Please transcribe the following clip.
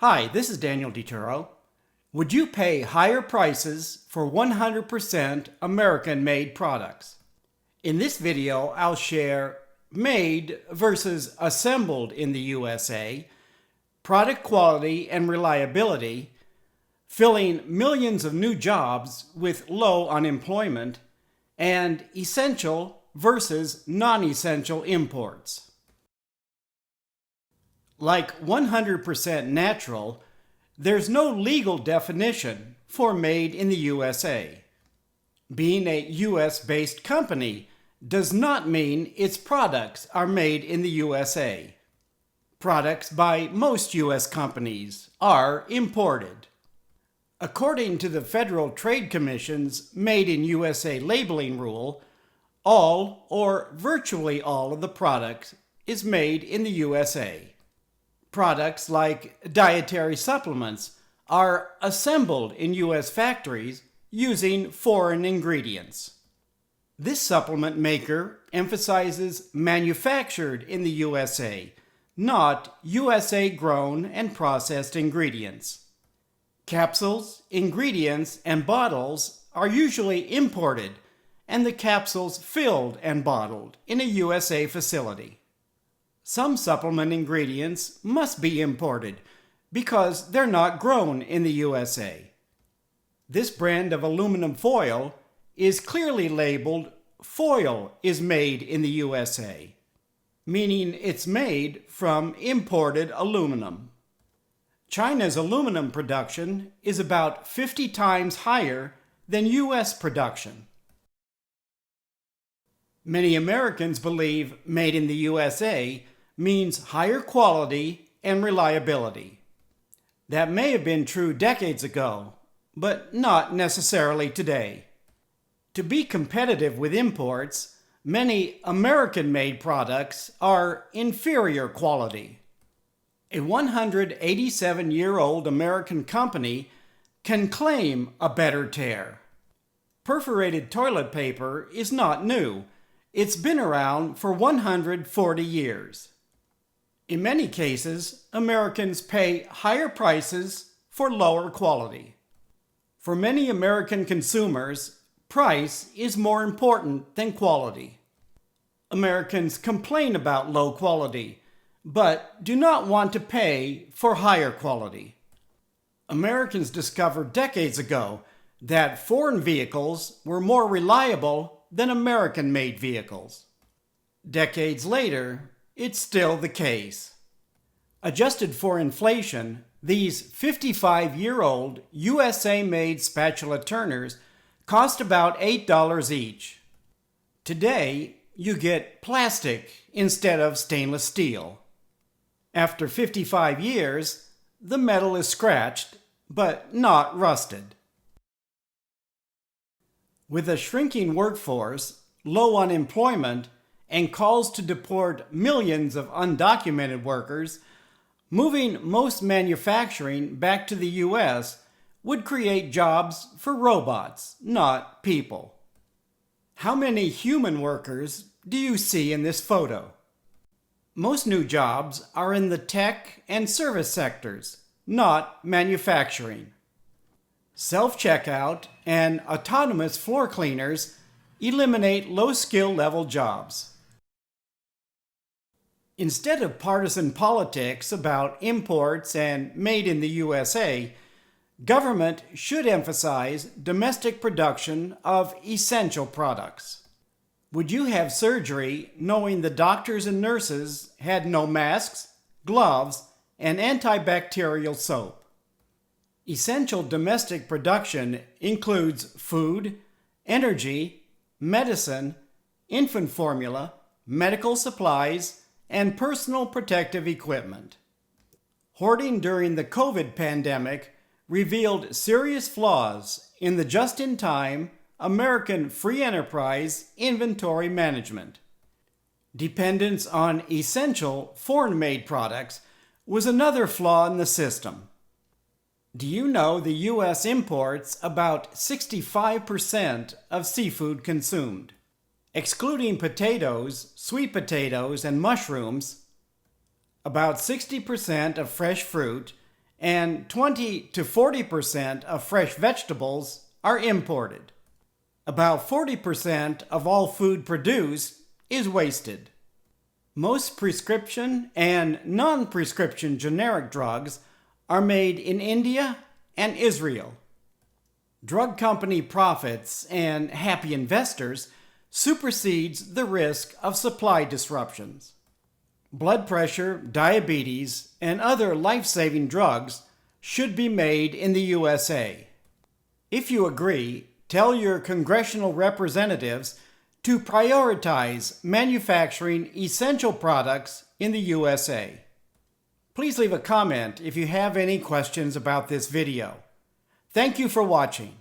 Hi, this is Daniel DiTuro. Would you pay higher prices for 100% American-made products? In this video, I'll share made versus assembled in the USA, product quality and reliability, filling millions of new jobs with low unemployment, and essential versus non-essential imports. Like 100% natural, there's no legal definition for made in the USA. Being a US-based company does not mean its products are made in the USA. Products by most US companies are imported. According to the Federal Trade Commission's Made in USA labeling rule, all or virtually all of the product is made in the USA. Products like dietary supplements are assembled in U.S. factories using foreign ingredients. This supplement maker emphasizes manufactured in the USA, not USA-grown and processed ingredients. Capsules, ingredients, and bottles are usually imported, and the capsules filled and bottled in a USA facility. Some supplement ingredients must be imported because they're not grown in the USA. This brand of aluminum foil is clearly labeled "Foil is made in the USA," meaning it's made from imported aluminum. China's aluminum production is about 50 times higher than US production. Many Americans believe made in the USA means higher quality and reliability. That may have been true decades ago, but not necessarily today. To be competitive with imports, many American-made products are inferior quality. A 187-year-old American company can claim a better tear. Perforated toilet paper is not new. It's been around for 140 years. In many cases, Americans pay higher prices for lower quality. For many American consumers, price is more important than quality. Americans complain about low quality, but do not want to pay for higher quality. Americans discovered decades ago that foreign vehicles were more reliable than American-made vehicles. Decades later, it's still the case. Adjusted for inflation, these 55-year-old USA-made spatula turners cost about $8 each. Today, you get plastic instead of stainless steel. After 55 years, the metal is scratched, but not rusted. With a shrinking workforce, low unemployment, and calls to deport millions of undocumented workers, moving most manufacturing back to the U.S. would create jobs for robots, not people. How many human workers do you see in this photo? Most new jobs are in the tech and service sectors, not manufacturing. Self-checkout and autonomous floor cleaners eliminate low-skill level jobs. Instead of partisan politics about imports and made in the USA, government should emphasize domestic production of essential products. Would you have surgery knowing the doctors and nurses had no masks, gloves, and antibacterial soap? Essential domestic production includes food, energy, medicine, infant formula, medical supplies, and personal protective equipment. Hoarding during the COVID pandemic revealed serious flaws in the just-in-time American free enterprise inventory management. Dependence on essential foreign-made products was another flaw in the system. Do you know the U.S. imports about 65% of seafood consumed? Excluding potatoes, sweet potatoes, and mushrooms, about 60% of fresh fruit and 20 to 40% of fresh vegetables are imported. About 40% of all food produced is wasted. Most prescription and non-prescription generic drugs are made in India and Israel. Drug company profits and happy investors supersedes the risk of supply disruptions. Blood pressure, diabetes, and other life-saving drugs should be made in the USA. If you agree, tell your congressional representatives to prioritize manufacturing essential products in the USA. Please leave a comment if you have any questions about this video. Thank you for watching.